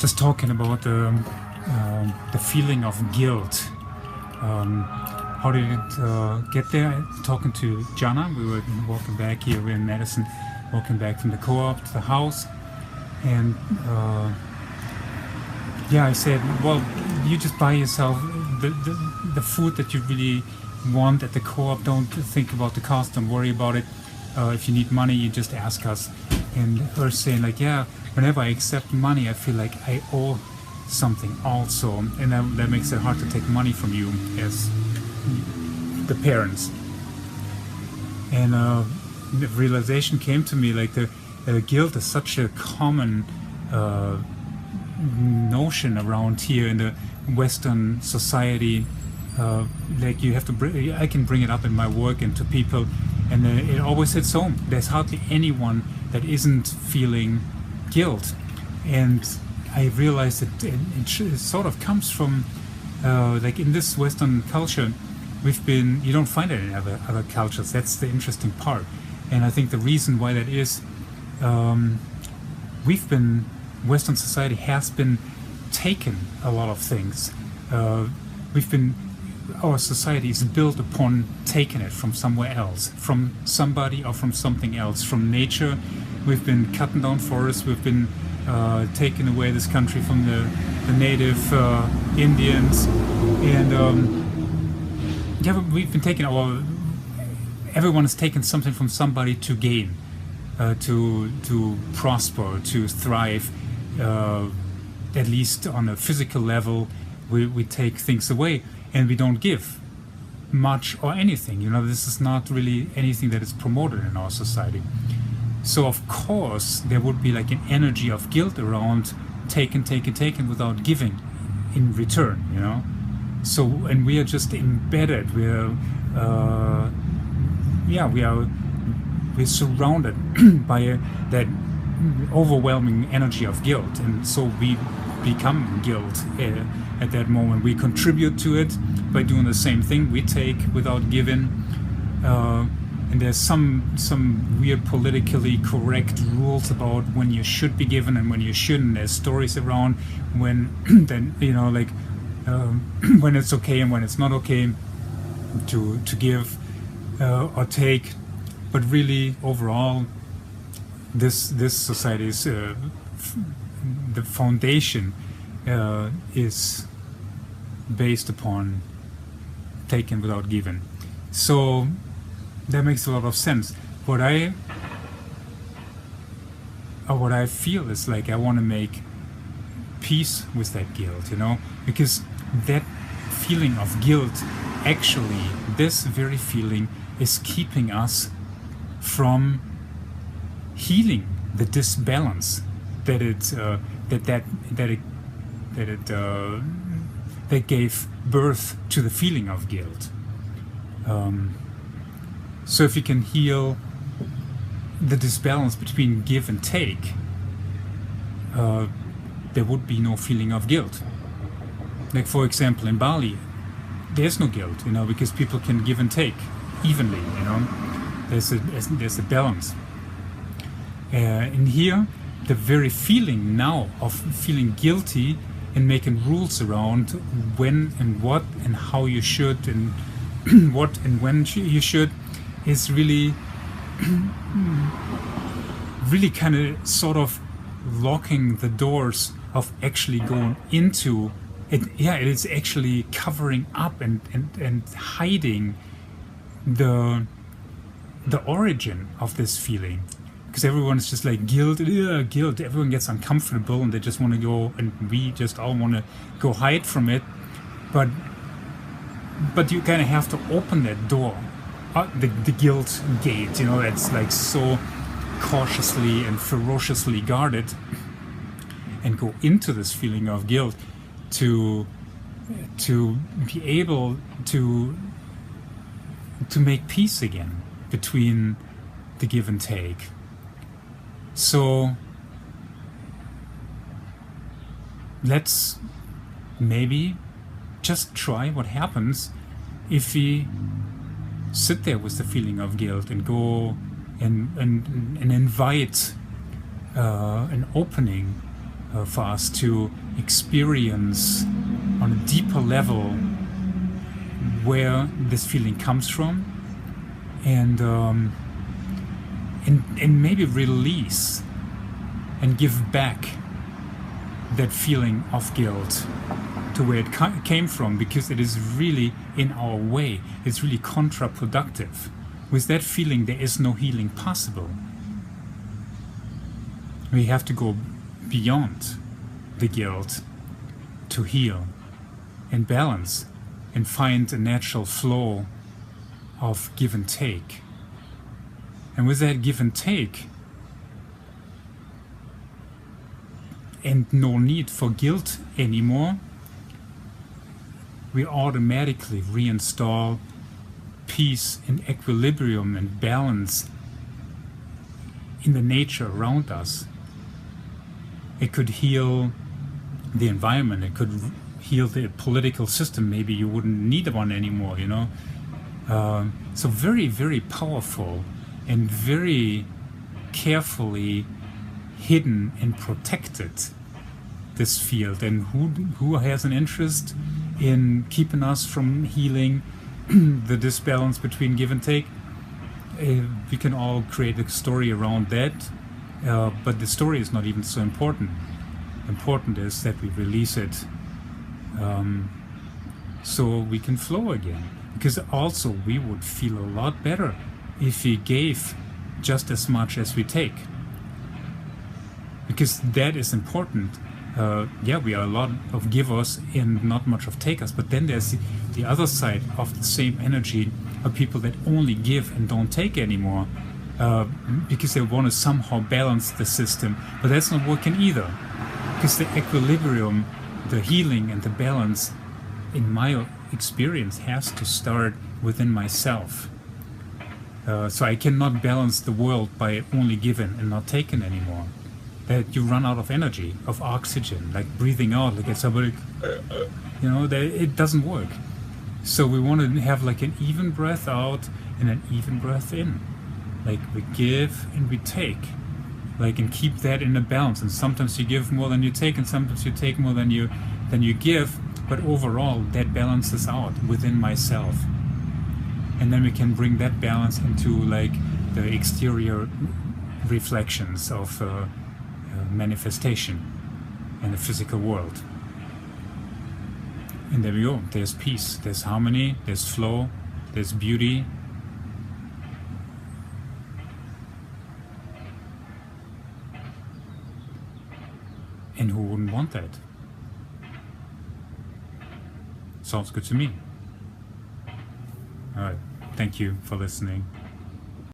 just talking about the feeling of guilt. How did it get there? Talking to Jana, we were walking back here. We're in Madison, walking back from the co-op to the house, and I said, well, you just buy yourself the food that you really want at the co-op. Don't think about the cost. Don't worry about it. If you need money, you just ask us. And her saying like, yeah, whenever I accept money, I feel like I owe something also, and that makes it hard to take money from you as the parents. And the realization came to me, like the guilt is such a common notion around here in the Western society. Like you have to I can bring it up in my work and to people, and it always hits home. There's hardly anyone that isn't feeling guilt, and I realized that it sort of comes from like in this Western culture, you don't find it in other cultures. That's the interesting part, and I think the reason why that is, Western society has been taken a lot of things. Our society is built upon taking it from somewhere else, from somebody or from something else, from nature. We've been cutting down forests. We've been taking away this country from the native Indians, and we've been taking everyone has taken something from somebody to gain, to prosper, to thrive. At least on a physical level, we take things away. And we don't give much or anything. This is not really anything that is promoted in our society. So of course there would be like an energy of guilt around taking without giving in return. So, and we are just embedded. We're surrounded by that overwhelming energy of guilt, and so we become guilt at that moment. We contribute to it by doing the same thing. We take without giving, and there's some weird politically correct rules about when you should be given and when you shouldn't. There's stories around when then when it's okay and when it's not okay to give or take. But really, overall, this society's the foundation is based upon taken without given. So that makes a lot of sense. What I feel is like I want to make peace with that guilt, because that feeling of guilt, actually, this very feeling is keeping us from healing the disbalance that gave birth to the feeling of guilt. So if you can heal the disbalance between give and take, there would be no feeling of guilt. Like for example, in Bali, there's no guilt, because people can give and take evenly. There's a balance. In here, the very feeling now of feeling guilty and making rules around when and what and how you should and what and when you should is really kind of sort of locking the doors of actually going into it. Yeah, it is actually covering up and hiding the origin of this feeling. Because everyone is just like guilt. Everyone gets uncomfortable and they just want to go, and we just all want to go hide from it. But you kind of have to open that door, the guilt gate. That's like so cautiously and ferociously guarded, and go into this feeling of guilt to be able to make peace again between the give and take. So let's maybe just try what happens if we sit there with the feeling of guilt and go and invite an opening for us to experience on a deeper level where this feeling comes from, and maybe release and give back that feeling of guilt to where it came from, because it is really in our way. It's really counterproductive. With that feeling, there is no healing possible. We have to go beyond the guilt to heal and balance and find a natural flow of give and take. And with that give and take, and no need for guilt anymore, we automatically reinstall peace and equilibrium and balance in the nature around us. It could heal the environment, it could heal the political system. Maybe you wouldn't need one anymore, you know. So very, very powerful and very carefully hidden and protected, this field. And who has an interest in keeping us from healing the disbalance between give and take? We can all create a story around that, but the story is not even so important. Important is that we release it, so we can flow again. Because also we would feel a lot better if we gave just as much as we take. Because that is important. We are a lot of givers and not much of takers, but then there's the other side of the same energy of people that only give and don't take anymore, because they want to somehow balance the system, but that's not working either. Because the equilibrium, the healing and the balance, in my experience, has to start within myself. So I cannot balance the world by only giving and not taking anymore. That you run out of energy, of oxygen, like breathing out, like somebody, you know, that it doesn't work. So we want to have like an even breath out and an even breath in. Like we give and we take, like, and keep that in a balance. And sometimes you give more than you take, and sometimes you take more than you give. But overall, that balances out within myself. And then we can bring that balance into like the exterior reflections of manifestation in the physical world. And there we go. There's peace, there's harmony, there's flow, there's beauty. And who wouldn't want that? Sounds good to me. All right. Thank you for listening.